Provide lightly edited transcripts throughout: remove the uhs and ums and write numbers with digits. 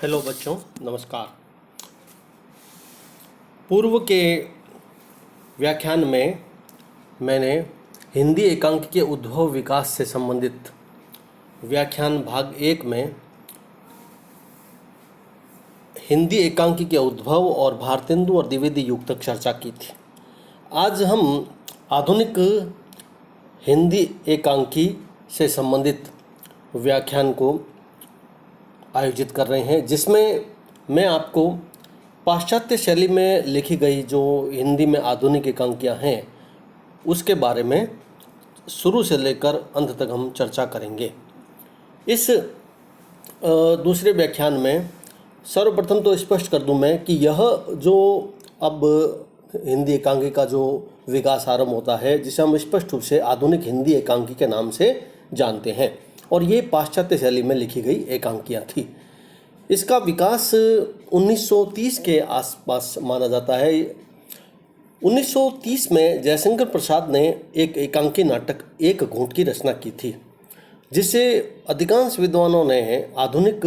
Hello बच्चों, नमस्कार। पूर्व के व्याख्यान में मैंने हिंदी एकांक के उद्भव विकास से संबंधित व्याख्यान भाग 1 में हिंदी एकांकी के उद्भव और भारतेंदु और द्विवेदी युग तक चर्चा की थी। आज हम आधुनिक हिंदी एकांकी से संबंधित व्याख्यान को आयोजित कर रहे हैं, जिसमें मैं आपको पाश्चात्य शैली में लिखी गई जो हिंदी में आधुनिक एकांकियाँ हैं उसके बारे में शुरू से लेकर अंत तक हम चर्चा करेंगे। इस दूसरे व्याख्यान में सर्वप्रथम तो स्पष्ट कर दूं मैं कि यह जो अब हिंदी एकांकी का जो विकास आरंभ होता है, जिसे हम स्पष्ट रूप से आधुनिक हिंदी एकांकी के नाम से जानते हैं, और ये पाश्चात्य शैली में लिखी गई एकांकियाँ थी। इसका विकास 1930 के आसपास माना जाता है। 1930 में जयशंकर प्रसाद ने एक एकांकी नाटक एक घूंट की रचना की थी, जिसे अधिकांश विद्वानों ने आधुनिक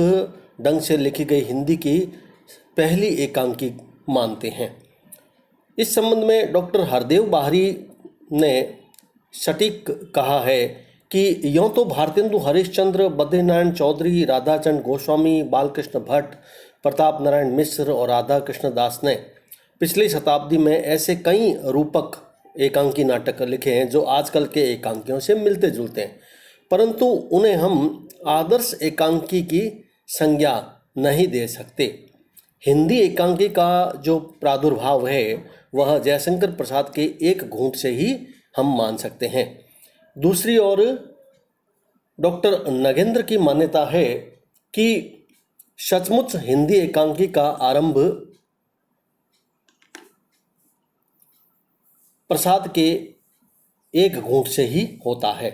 ढंग से लिखी गई हिंदी की पहली एकांकी मानते हैं। इस संबंध में डॉक्टर हरदेव बाहरी ने सटीक कहा है कि यों तो भारतेंदु हरिश्चंद्र, बद्रीनारायण चौधरी, राधाचंद गोस्वामी, बालकृष्ण भट्ट, प्रताप नारायण मिश्र और राधा कृष्ण दास ने पिछली शताब्दी में ऐसे कई रूपक एकांकी नाटक लिखे हैं जो आजकल के एकांकियों से मिलते जुलते हैं, परंतु उन्हें हम आदर्श एकांकी की संज्ञा नहीं दे सकते। हिंदी एकांकी का जो प्रादुर्भाव है वह जयशंकर प्रसाद के एक घूंट से ही हम मान सकते हैं। दूसरी ओर डॉक्टर नगेंद्र की मान्यता है कि सचमुच हिंदी एकांकी का आरंभ प्रसाद के एक घूंट से ही होता है।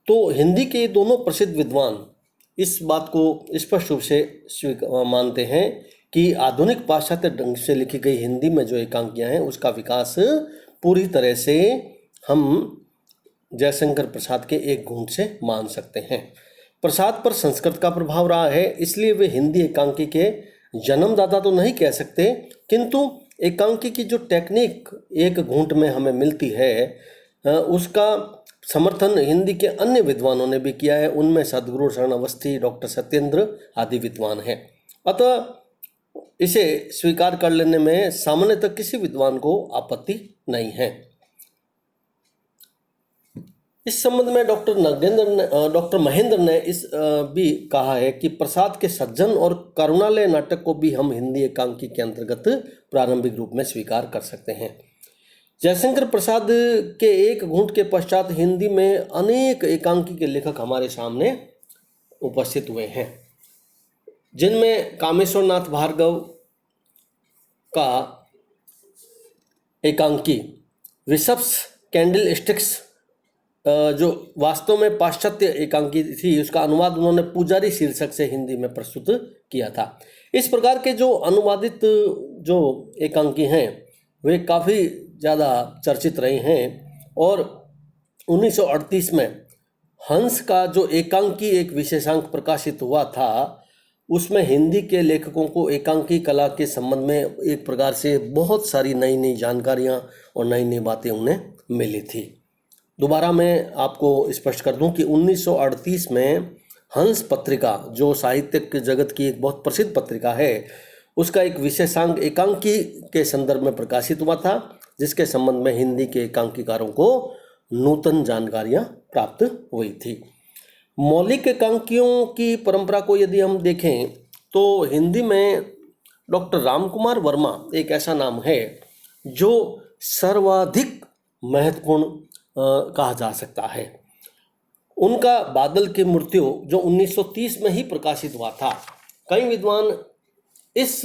तो हिंदी के दोनों प्रसिद्ध विद्वान इस बात को स्पष्ट रूप से मानते हैं कि आधुनिक पाश्चात्य ढंग से लिखी गई हिंदी में जो एकांकियाँ हैं उसका विकास पूरी तरह से हम जयशंकर प्रसाद के एक घूंट से मान सकते हैं। प्रसाद पर संस्कृत का प्रभाव रहा है, इसलिए वे हिंदी एकांकी के जन्मदाता तो नहीं कह सकते, किंतु एकांकी की जो टेक्निक एक घूंट में हमें मिलती है उसका समर्थन हिंदी के अन्य विद्वानों ने भी किया है। उनमें सदगुरु शरण अवस्थी, डॉक्टर सत्येंद्र आदि विद्वान हैं। अतः इसे स्वीकार कर लेने में सामान्यतः किसी विद्वान को आपत्ति नहीं है। इस संबंध में डॉक्टर महेंद्र ने इस भी कहा है कि प्रसाद के सज्जन और करुणालय नाटक को भी हम हिंदी एकांकी के अंतर्गत प्रारंभिक रूप में स्वीकार कर सकते हैं। जयशंकर प्रसाद के एक घूंट के पश्चात हिंदी में अनेक एकांकी के लेखक हमारे सामने उपस्थित हुए हैं, जिनमें कामेश्वर नाथ भार्गव का एकांकी विशप्स कैंडलस्टिक्स जो वास्तव में पाश्चात्य एकांकी थी, उसका अनुवाद उन्होंने पुजारी शीर्षक से हिंदी में प्रस्तुत किया था। इस प्रकार के जो अनुवादित जो एकांकी हैं वे काफ़ी ज़्यादा चर्चित रहे हैं, और 1938 में हंस का जो एकांकी एक विशेषांक प्रकाशित हुआ था उसमें हिंदी के लेखकों को एकांकी कला के संबंध में एक प्रकार से बहुत सारी नई नई जानकारियाँ और नई नई बातें उन्हें मिली थी। दोबारा मैं आपको स्पष्ट कर दूं कि 1938 में हंस पत्रिका, जो साहित्यिक जगत की एक बहुत प्रसिद्ध पत्रिका है, उसका एक विशेषांक एकांकी के संदर्भ में प्रकाशित हुआ था, जिसके संबंध में हिंदी के एकांकीकारों को नूतन जानकारियां प्राप्त हुई थी। मौलिक एकांकियों की परंपरा को यदि हम देखें तो हिंदी में डॉक्टर रामकुमार वर्मा एक ऐसा नाम है जो सर्वाधिक महत्वपूर्ण कहा जा सकता है। उनका बादल की मृत्यु जो 1930 में ही प्रकाशित हुआ था, कई विद्वान इस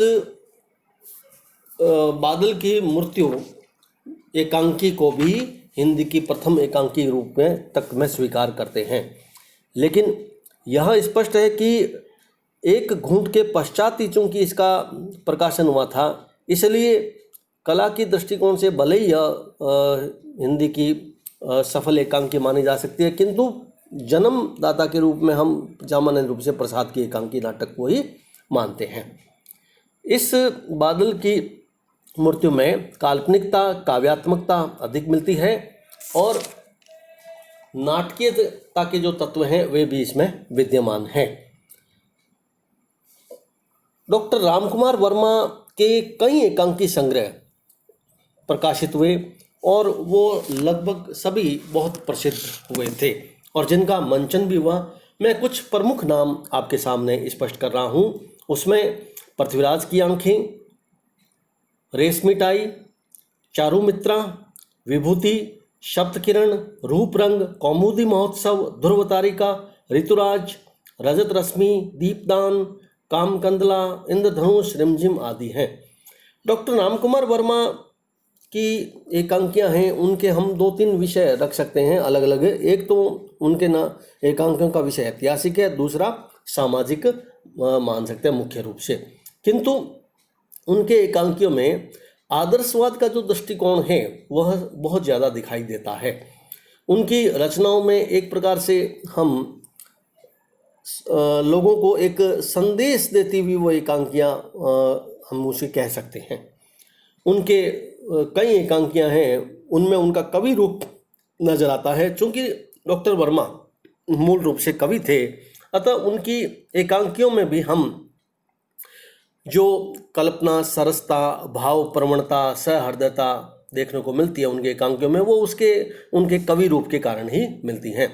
बादल की मृत्यु एकांकी को भी हिंदी की प्रथम एकांकी रूप में तक में स्वीकार करते हैं, लेकिन यह स्पष्ट है कि एक घूंट के पश्चात ही चूंकि इसका प्रकाशन हुआ था, इसलिए कला की दृष्टिकोण से भले ही हिंदी की सफल एकांकी मानी जा सकती है, किंतु जन्मदाता के रूप में हम सामान्य रूप से प्रसाद की एकांकी नाटक को ही मानते हैं। इस बादल की मूर्तियों में काल्पनिकता, काव्यात्मकता अधिक मिलती है और नाटकीयता के जो तत्व हैं वे भी इसमें विद्यमान हैं। डॉक्टर रामकुमार वर्मा के कई एकांकी संग्रह प्रकाशित हुए और वो लगभग सभी बहुत प्रसिद्ध हुए थे और जिनका मंचन भी हुआ। मैं कुछ प्रमुख नाम आपके सामने स्पष्ट कर रहा हूँ। उसमें पृथ्वीराज की आंखें, रेशमिटाई, चारुमित्रा, विभूति, सप्तकिरण, रूप रंग, कौमुदी महोत्सव, ध्रुवतारिका, ऋतुराज, रजत रश्मि, दीपदान, कामकंदला, इंद्रधनुष, रिमझिम आदि हैं। डॉक्टर रामकुमार वर्मा की एकांकियाँ हैं, उनके हम 2-3 विषय रख सकते हैं अलग अलग। एक तो उनके एकांकियों का विषय ऐतिहासिक है, दूसरा सामाजिक मान सकते हैं मुख्य रूप से। किंतु उनके एकांकियों में आदर्शवाद का जो दृष्टिकोण है वह बहुत ज़्यादा दिखाई देता है। उनकी रचनाओं में एक प्रकार से हम लोगों को एक संदेश देती हुई वो एकांकियाँ हम उसे कह सकते हैं। उनके कई एकांकियाँ हैं, उनमें उनका कवि रूप नजर आता है। चूँकि डॉक्टर वर्मा मूल रूप से कवि थे, अतः उनकी एकांकियों में भी हम जो कल्पना, सरसता, भाव प्रवणता, सहृदयता देखने को मिलती है उनके एकांकियों में, वो उनके कवि रूप के कारण ही मिलती हैं।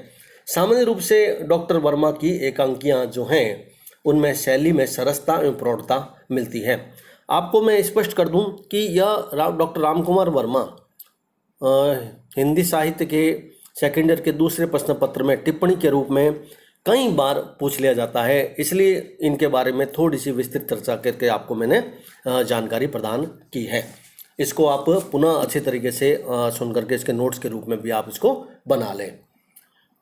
सामान्य रूप से डॉक्टर वर्मा की एकांकियाँ जो हैं उनमें शैली में सरसता एवं प्रौढ़ता मिलती है। आपको मैं स्पष्ट कर दूं कि यह डॉक्टर रामकुमार वर्मा हिंदी साहित्य के सेकेंड ईयर के दूसरे प्रश्न पत्र में टिप्पणी के रूप में कई बार पूछ लिया जाता है, इसलिए इनके बारे में थोड़ी सी विस्तृत चर्चा करके आपको मैंने जानकारी प्रदान की है। इसको आप पुनः अच्छे तरीके से सुन करके इसके नोट्स के रूप में भी आप इसको बना लें।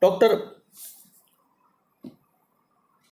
डॉक्टर